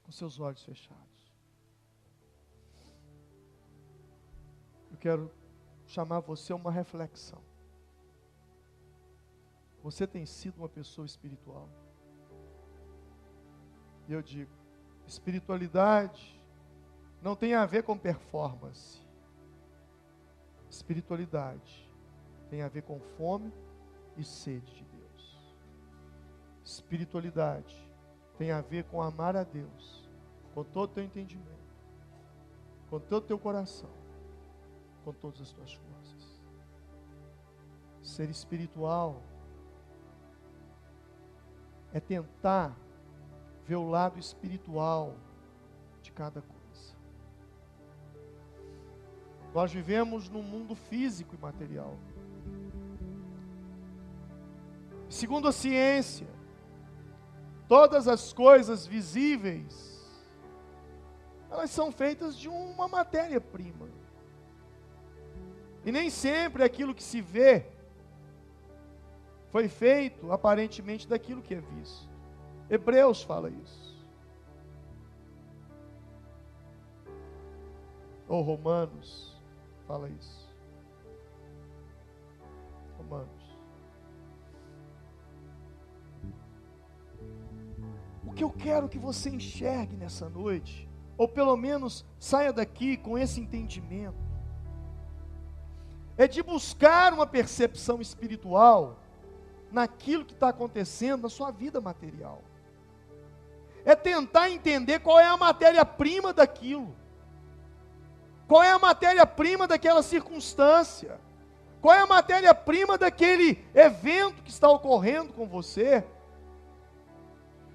Com seus olhos fechados. Eu quero chamar você a uma reflexão. Você tem sido uma pessoa espiritual? E eu digo, espiritualidade não tem a ver com performance. Espiritualidade tem a ver com fome e sede de Deus. Espiritualidade tem a ver com amar a Deus, com todo o teu entendimento, com todo o teu coração, com todas as tuas forças. Ser espiritual é tentar ver o lado espiritual de cada coisa. Nós vivemos num mundo físico e material. Segundo a ciência, todas as coisas visíveis, elas são feitas de uma matéria-prima. E nem sempre aquilo que se vê foi feito aparentemente daquilo que é visto. Hebreus fala isso. Ou Romanos fala isso. Romanos. O que eu quero que você enxergue nessa noite, ou pelo menos saia daqui com esse entendimento, é de buscar uma percepção espiritual naquilo que está acontecendo na sua vida material. É tentar entender qual é a matéria-prima daquilo. Qual é a matéria-prima daquela circunstância? Qual é a matéria-prima daquele evento que está ocorrendo com você?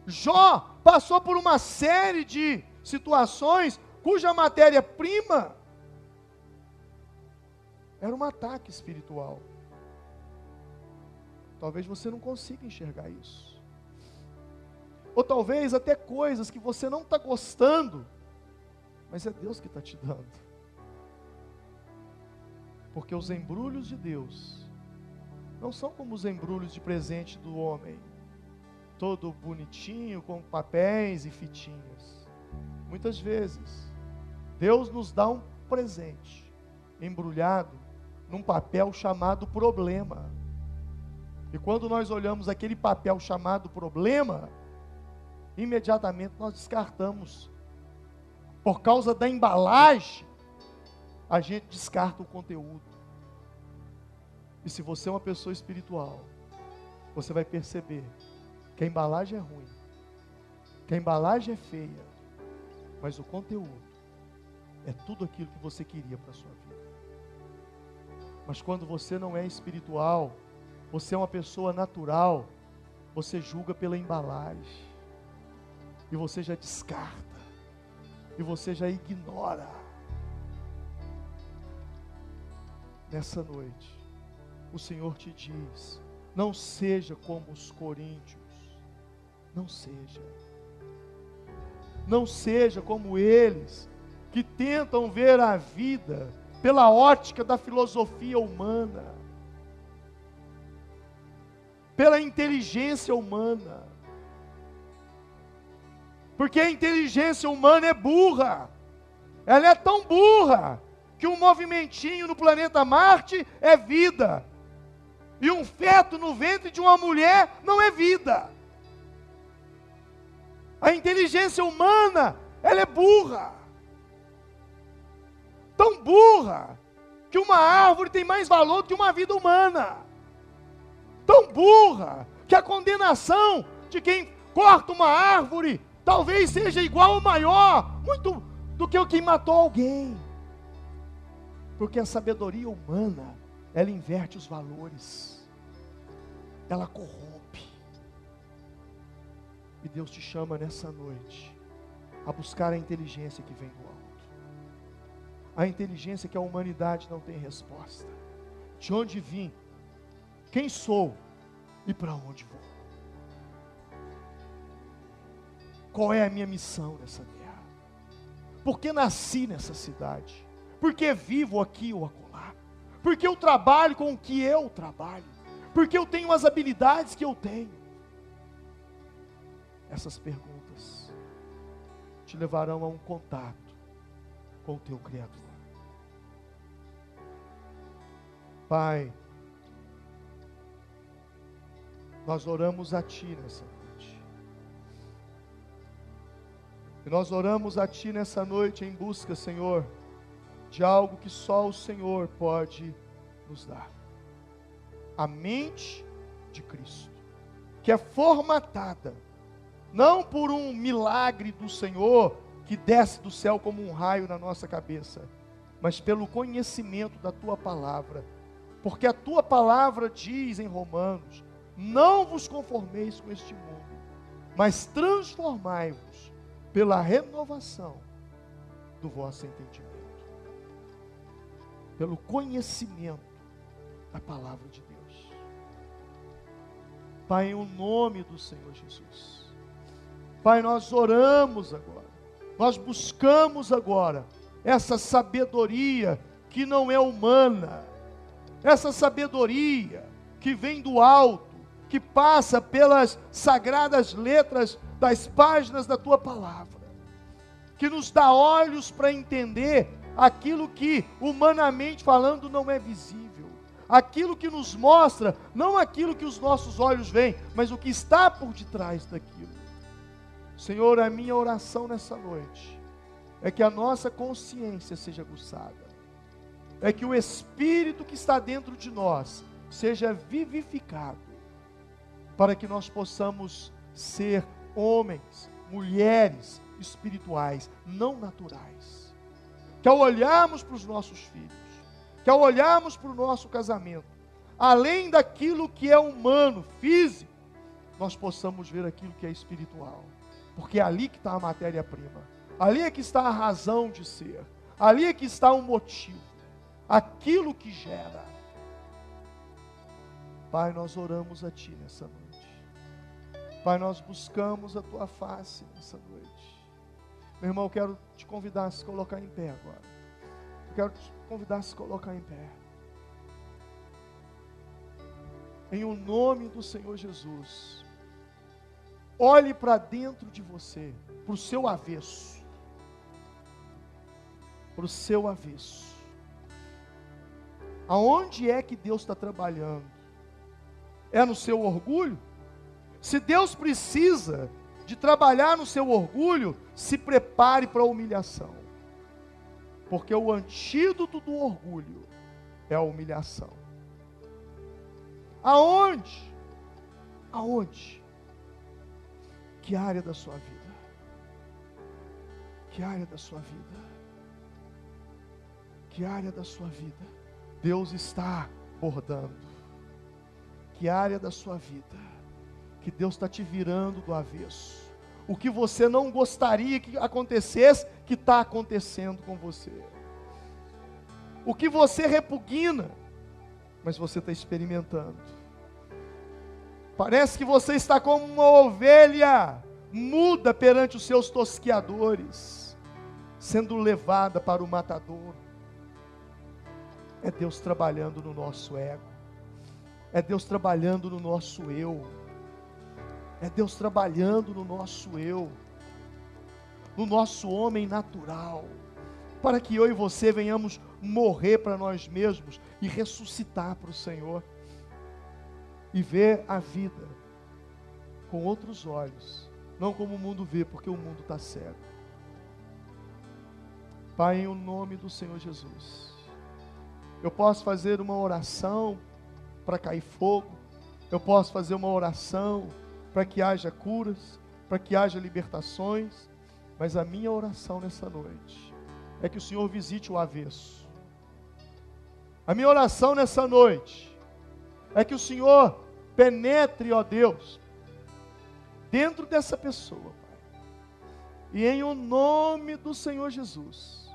Jó passou por uma série de situações cuja matéria-prima era um ataque espiritual. Talvez você não consiga enxergar isso. Ou talvez até coisas que você não está gostando, mas é Deus que está te dando. Porque os embrulhos de Deus não são como os embrulhos de presente do homem, todo bonitinho, com papéis e fitinhas. Muitas vezes, Deus nos dá um presente, embrulhado num papel chamado problema. E quando nós olhamos aquele papel chamado problema, imediatamente nós descartamos. Por causa da embalagem, a gente descarta o conteúdo. E se você é uma pessoa espiritual, você vai perceber que a embalagem é ruim, que a embalagem é feia, mas o conteúdo é tudo aquilo que você queria para a sua vida. Mas quando você não é espiritual, você é uma pessoa natural, você julga pela embalagem, e você já descarta, e você já ignora. Nessa noite, o Senhor te diz, não seja como os coríntios, não seja. Não seja como eles, que tentam ver a vida pela ótica da filosofia humana, pela inteligência humana. Porque a inteligência humana é burra. Ela é tão burra que um movimentinho no planeta Marte é vida. E um feto no ventre de uma mulher não é vida. A inteligência humana, ela é burra. Tão burra que uma árvore tem mais valor do que uma vida humana. Tão burra que a condenação de quem corta uma árvore talvez seja igual ou maior, muito do que o que matou alguém. Porque a sabedoria humana, ela inverte os valores, ela corrompe. E Deus te chama nessa noite a buscar a inteligência que vem do alto. A inteligência que a humanidade não tem resposta. De onde vim? Quem sou? E para onde vou? Qual é a minha missão nessa terra? Por que nasci nessa cidade? Por que vivo aqui ou acolá? Por que eu trabalho com o que eu trabalho? Por que eu tenho as habilidades que eu tenho? Essas perguntas te levarão a um contato com o teu Criador. Pai, nós oramos a Ti nessa noite. E nós oramos a Ti nessa noite em busca, Senhor, de algo que só o Senhor pode nos dar. A mente de Cristo, que é formatada, não por um milagre do Senhor, que desce do céu como um raio na nossa cabeça, mas pelo conhecimento da Tua palavra. Porque a Tua palavra diz em Romanos: não vos conformeis com este mundo, mas transformai-vos pela renovação do vosso entendimento. Pelo conhecimento da palavra de Deus. Pai, em o nome do Senhor Jesus. Pai, nós oramos agora. Nós buscamos agora essa sabedoria que não é humana. Essa sabedoria que vem do alto, que passa pelas sagradas letras das páginas da Tua palavra, que nos dá olhos para entender aquilo que, humanamente falando, não é visível, aquilo que nos mostra, não aquilo que os nossos olhos veem, mas o que está por detrás daquilo. Senhor, a minha oração nessa noite é que a nossa consciência seja aguçada, é que o Espírito que está dentro de nós seja vivificado, para que nós possamos ser homens, mulheres espirituais, não naturais. Que ao olharmos para os nossos filhos, que ao olharmos para o nosso casamento, além daquilo que é humano, físico, nós possamos ver aquilo que é espiritual, porque é ali que está a matéria-prima, ali é que está a razão de ser, ali é que está o motivo, aquilo que gera. Pai, nós oramos a Ti nessa noite. Pai, nós buscamos a Tua face nessa noite. Meu irmão, eu quero te convidar a se colocar em pé agora. Eu quero te convidar a se colocar em pé. Em o nome do Senhor Jesus, olhe para dentro de você, para o seu avesso. Para o seu avesso. Aonde é que Deus está trabalhando? É no seu orgulho? Se Deus precisa de trabalhar no seu orgulho, se prepare para a humilhação. Porque o antídoto do orgulho é a humilhação. Aonde? Aonde? Que área da sua vida? Que área da sua vida? Que área da sua vida Deus está bordando? Que área da sua vida que Deus está te virando do avesso? O que você não gostaria que acontecesse, que está acontecendo com você. O que você repugna, mas você está experimentando. Parece que você está como uma ovelha muda perante os seus tosqueadores, sendo levada para o matadouro. É Deus trabalhando no nosso ego. É Deus trabalhando no nosso eu. É Deus trabalhando no nosso eu, no nosso homem natural, para que eu e você venhamos morrer para nós mesmos e ressuscitar para o Senhor, e ver a vida com outros olhos, não como o mundo vê, porque o mundo está cego. Pai, em o nome do Senhor Jesus, Eu posso fazer uma oração para cair fogo. Eu posso fazer uma oração para que haja curas, para que haja libertações. Mas a minha oração nessa noite é que o Senhor visite o avesso. A minha oração nessa noite é que o Senhor penetre, ó Deus, dentro dessa pessoa, Pai. E em o nome do Senhor Jesus,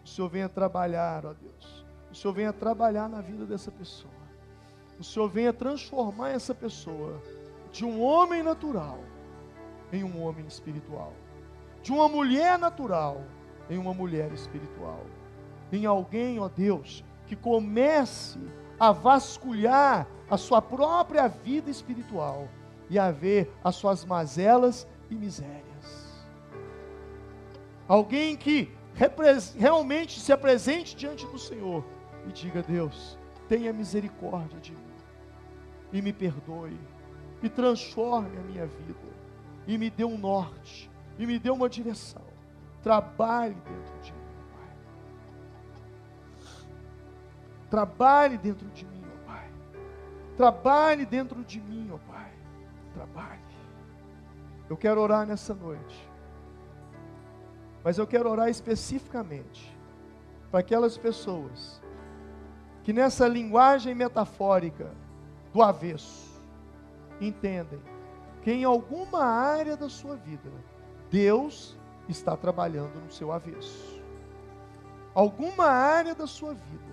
o Senhor venha trabalhar, ó Deus. O Senhor venha trabalhar na vida dessa pessoa. O Senhor venha transformar essa pessoa de um homem natural em um homem espiritual. De uma mulher natural em uma mulher espiritual. Em alguém, ó Deus, que comece a vasculhar a sua própria vida espiritual e a ver as suas mazelas e misérias. Alguém que realmente se apresente diante do Senhor e diga: Deus, tenha misericórdia de mim e me perdoe e transforme a minha vida e me dê um norte e me dê uma direção. Trabalhe dentro de mim, Pai. Trabalhe dentro de mim, ó Pai. Trabalhe dentro de mim, ó Pai. Trabalhe. Eu quero orar nessa noite. Mas eu quero orar especificamente para aquelas pessoas que nessa linguagem metafórica do avesso entendem que em alguma área da sua vida Deus está trabalhando no seu avesso. Alguma área da sua vida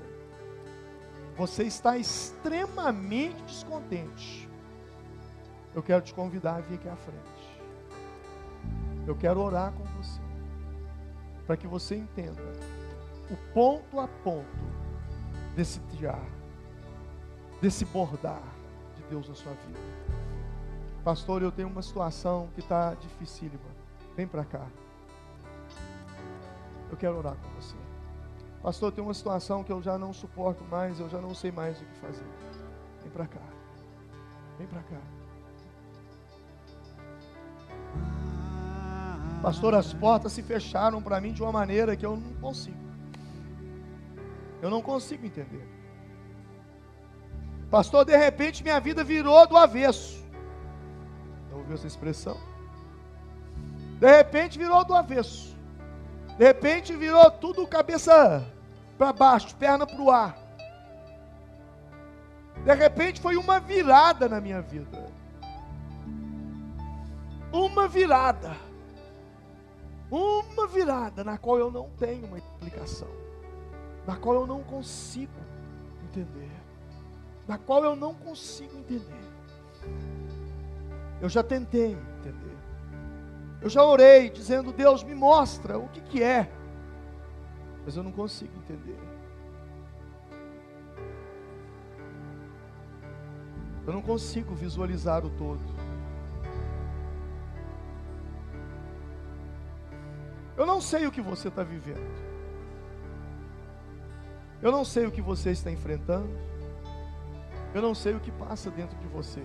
você está extremamente descontente. Eu quero te convidar a vir aqui à frente. Eu quero orar com você, para que você entenda o ponto a ponto desse tiar, desse bordar de Deus na sua vida. Pastor, eu tenho uma situação que está dificílima. Vem para cá. Eu quero orar com você. Pastor, tem uma situação que eu já não suporto mais, eu já não sei mais o que fazer. Vem para cá. Vem para cá. Pastor, as portas se fecharam para mim de uma maneira que eu não consigo. Eu não consigo entender. Pastor, de repente minha vida virou do avesso. Já ouviu essa expressão? De repente virou do avesso. De repente virou tudo cabeça para baixo, perna para o ar. De repente foi uma virada na minha vida. Uma virada na qual eu não tenho uma explicação, na qual eu não consigo entender, na qual eu não consigo entender. Eu já tentei entender, eu já orei dizendo: Deus, me mostra o que é, mas eu não consigo entender. Eu não consigo visualizar o todo. Eu não sei o que você está vivendo. Eu não sei o que você está enfrentando. Eu não sei o que passa dentro de você.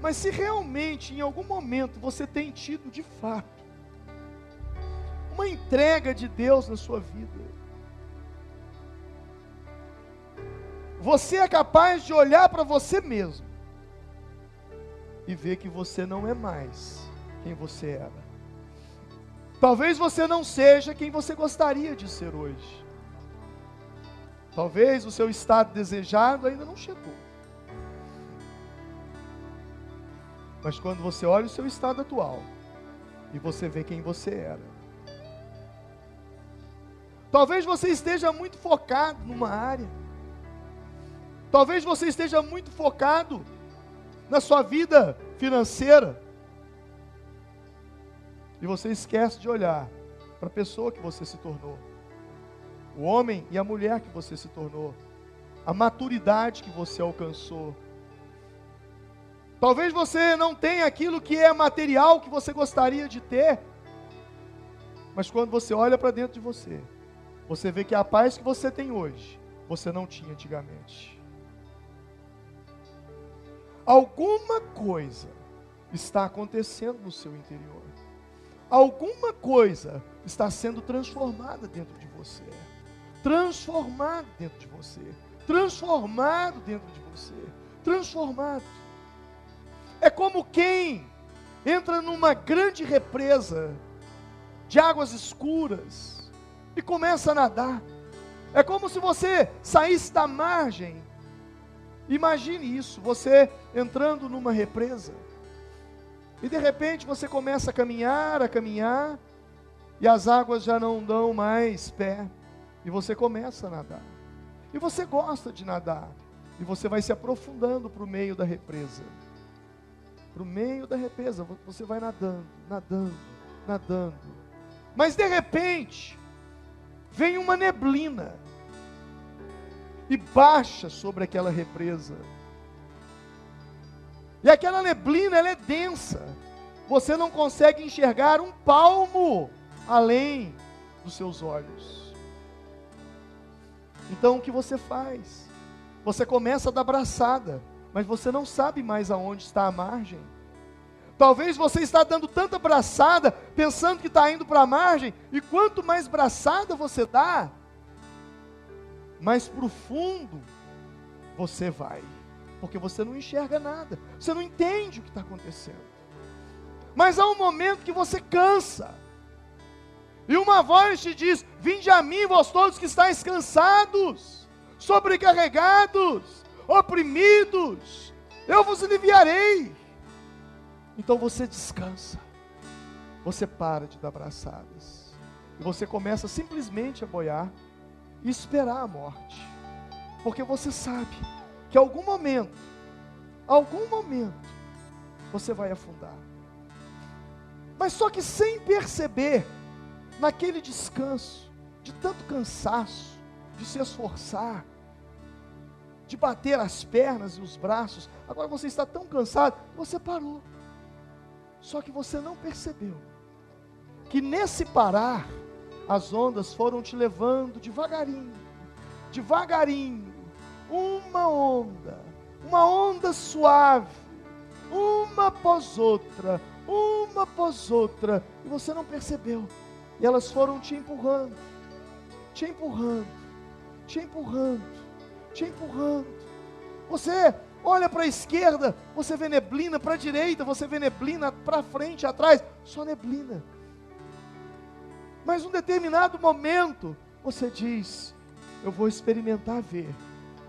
Mas se realmente em algum momento você tem tido de fato uma entrega de Deus na sua vida, você é capaz de olhar para você mesmo e ver que você não é mais quem você era. Talvez você não seja quem você gostaria de ser hoje. Talvez o seu estado desejado ainda não chegou. Mas quando você olha o seu estado atual e você vê quem você era, talvez você esteja muito focado numa área. Talvez você esteja muito focado na sua vida financeira. E você esquece de olhar para a pessoa que você se tornou. O homem e a mulher que você se tornou. A maturidade que você alcançou. Talvez você não tenha aquilo que é material que você gostaria de ter. Mas quando você olha para dentro de você, você vê que a paz que você tem hoje, você não tinha antigamente. Alguma coisa está acontecendo no seu interior. alguma coisa está sendo transformada dentro de você. Transformado dentro de você. Transformado dentro de você. Transformado. É como quem entra numa grande represa de águas escuras e começa a nadar. É como se você saísse da margem. Imagine isso, você entrando numa represa. E de repente você começa a caminhar, e as águas já não dão mais pé. E você começa a nadar. E você gosta de nadar. E você vai se aprofundando para o meio da represa. Para o meio da represa, você vai nadando, nadando, nadando. Mas de repente, vem uma neblina e baixa sobre aquela represa. E aquela neblina, ela é densa. Você não consegue enxergar um palmo além dos seus olhos. Então o que você faz? Você começa a dar braçada, mas você não sabe mais aonde está a margem. Talvez você está dando tanta braçada, pensando que está indo para a margem, e quanto mais braçada você dá, mais profundo você vai, porque você não enxerga nada, você não entende o que está acontecendo. Mas há um momento que você cansa, e uma voz te diz: vinde a mim, vós todos que estáis cansados, sobrecarregados, oprimidos, eu vos aliviarei. Então você descansa, você para de dar braçadas, e você começa simplesmente a boiar e esperar a morte, porque você sabe que algum momento, você vai afundar. Mas só que sem perceber, naquele descanso, de tanto cansaço, de se esforçar, de bater as pernas e os braços, agora você está tão cansado, você parou. Só que você não percebeu que nesse parar, as ondas foram te levando devagarinho, devagarinho, uma onda suave, uma após outra, e você não percebeu, e elas foram te empurrando, te empurrando, te empurrando, te empurrando. Você olha para a esquerda, você vê neblina, para a direita você vê neblina, para frente, atrás, só neblina. Mas num determinado momento, você diz: eu vou experimentar ver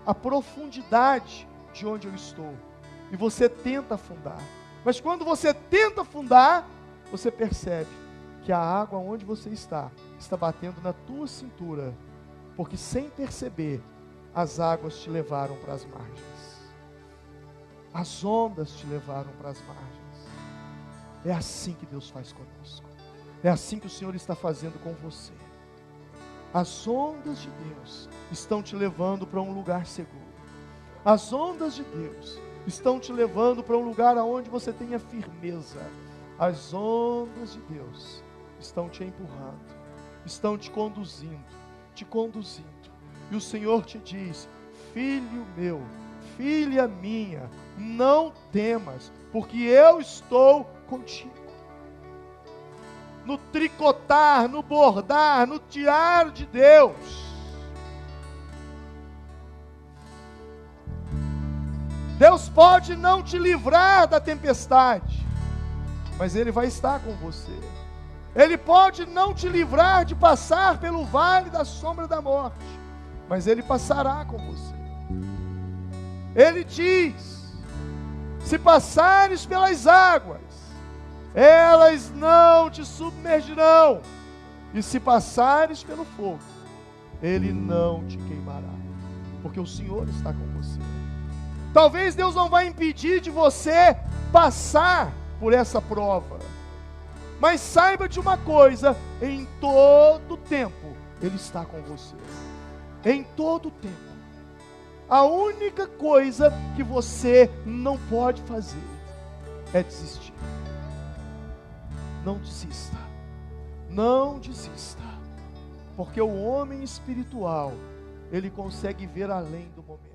a profundidade de onde eu estou. E você tenta afundar. Mas quando você tenta afundar, você percebe que a água onde você está batendo na tua cintura. Porque sem perceber, as águas te levaram para as margens. As ondas te levaram para as margens. É assim que Deus faz conosco. É assim que o Senhor está fazendo com você. As ondas de Deus estão te levando para um lugar seguro. As ondas de Deus estão te levando para um lugar onde você tenha firmeza. As ondas de Deus estão te empurrando, estão te conduzindo, te conduzindo. E o Senhor te diz: filho meu, filha minha, não temas, porque eu estou contigo. No tricotar, no bordar, no tirar de Deus. Deus pode não te livrar da tempestade, mas Ele vai estar com você. Ele pode não te livrar de passar pelo vale da sombra da morte, mas Ele passará com você. Ele diz: se passares pelas águas, elas não te submergirão, e se passares pelo fogo, ele não te queimará, porque o Senhor está com você. Talvez Deus não vai impedir de você passar por essa prova, mas saiba de uma coisa: em todo tempo Ele está com você. Em todo tempo. A única coisa que você não pode fazer é desistir. Não desista, não desista, porque o homem espiritual, ele consegue ver além do momento.